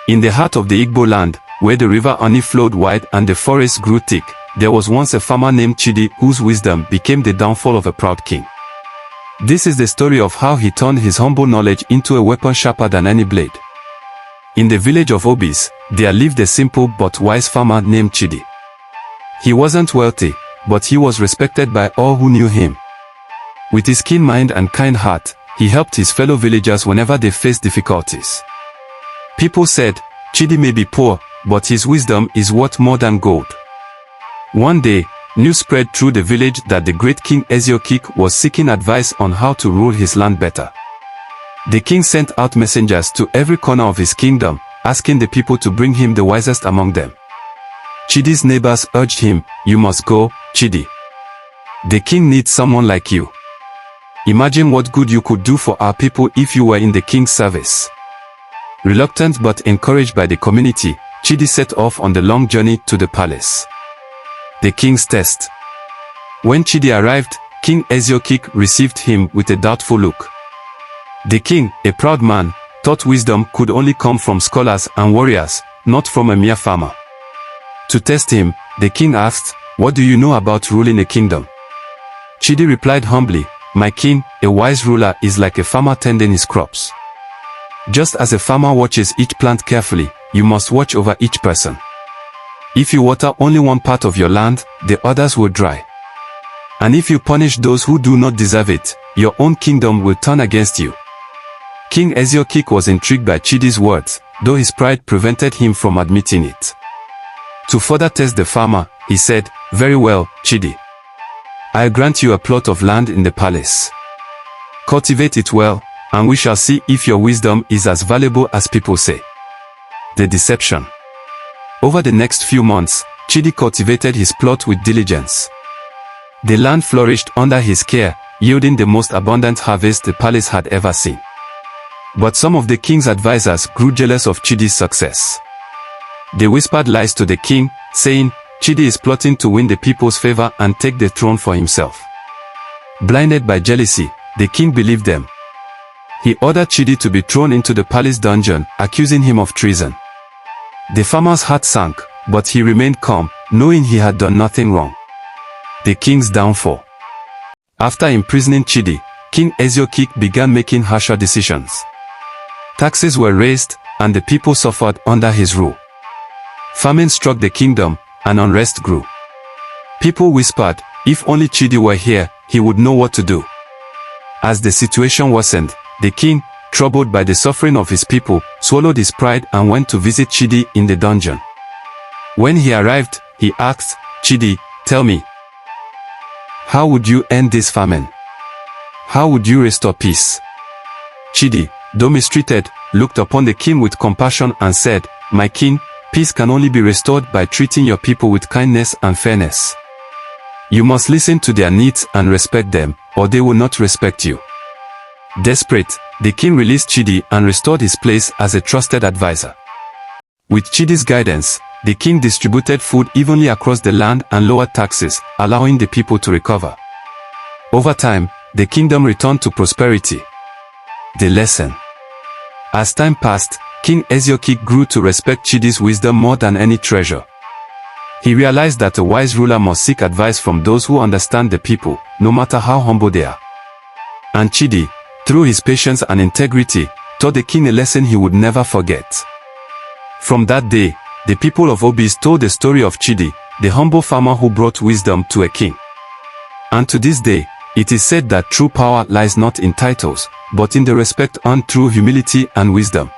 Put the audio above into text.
In the heart of the Igbo land, where the river Oni flowed wide and the forest grew thick, there was once a farmer named Chidi whose wisdom became the downfall of a proud king. This is the story of how he turned his humble knowledge into a weapon sharper than any blade. In the village of Obis, there lived a simple but wise farmer named Chidi. He wasn't wealthy, but he was respected by all who knew him. With his keen mind and kind heart, he helped his fellow villagers whenever they faced difficulties. People said, Chidi may be poor, but his wisdom is worth more than gold. One day, news spread through the village that the great King Eziokik was seeking advice on how to rule his land better. The king sent out messengers to every corner of his kingdom, asking the people to bring him the wisest among them. Chidi's neighbors urged him, "You must go, Chidi. The king needs someone like you. Imagine what good you could do for our people if you were in the king's service." Reluctant but encouraged by the community, Chidi set off on the long journey to the palace. The king's test. When Chidi arrived, King Eziokik received him with a doubtful look. The king, a proud man, thought wisdom could only come from scholars and warriors, not from a mere farmer. To test him, the king asked, "What do you know about ruling a kingdom?" Chidi replied humbly, "My king, a wise ruler is like a farmer tending his crops. Just as a farmer watches each plant carefully, you must watch over each person. If you water only one part of your land, the others will dry. And if you punish those who do not deserve it, your own kingdom will turn against you." King Eziokik was intrigued by Chidi's words, though his pride prevented him from admitting it. To further test the farmer, he said, "Very well, Chidi. I'll grant you a plot of land in the palace. Cultivate it well, and we shall see if your wisdom is as valuable as people say." The deception. Over the next few months, Chidi cultivated his plot with diligence. The land flourished under his care, yielding the most abundant harvest the palace had ever seen. But some of the king's advisors grew jealous of Chidi's success. They whispered lies to the king, saying, "Chidi is plotting to win the people's favor and take the throne for himself." Blinded by jealousy, the king believed them. He ordered Chidi to be thrown into the palace dungeon, accusing him of treason. The farmer's heart sank, but he remained calm, knowing he had done nothing wrong. The king's downfall. After imprisoning Chidi, King Eziokik began making harsher decisions. Taxes were raised, and the people suffered under his rule. Famine struck the kingdom, and unrest grew. People whispered, "If only Chidi were here, he would know what to do." As the situation worsened, the king, troubled by the suffering of his people, swallowed his pride and went to visit Chidi in the dungeon. When he arrived, he asked, "Chidi, tell me, how would you end this famine? How would you restore peace?" Chidi, though mistreated, looked upon the king with compassion and said, "My king, peace can only be restored by treating your people with kindness and fairness. You must listen to their needs and respect them, or they will not respect you." Desperate, the king released Chidi and restored his place as a trusted advisor. With Chidi's guidance, the king distributed food evenly across the land and lowered taxes, allowing the people to recover. Over time, the kingdom returned to prosperity. The lesson. As time passed, King Eziokik grew to respect Chidi's wisdom more than any treasure. He realized that a wise ruler must seek advice from those who understand the people, no matter how humble they are. And Chidi, through his patience and integrity, taught the king a lesson he would never forget. From that day, the people of Obis told the story of Chidi, the humble farmer who brought wisdom to a king. And to this day, it is said that true power lies not in titles, but in the respect earned through humility and wisdom.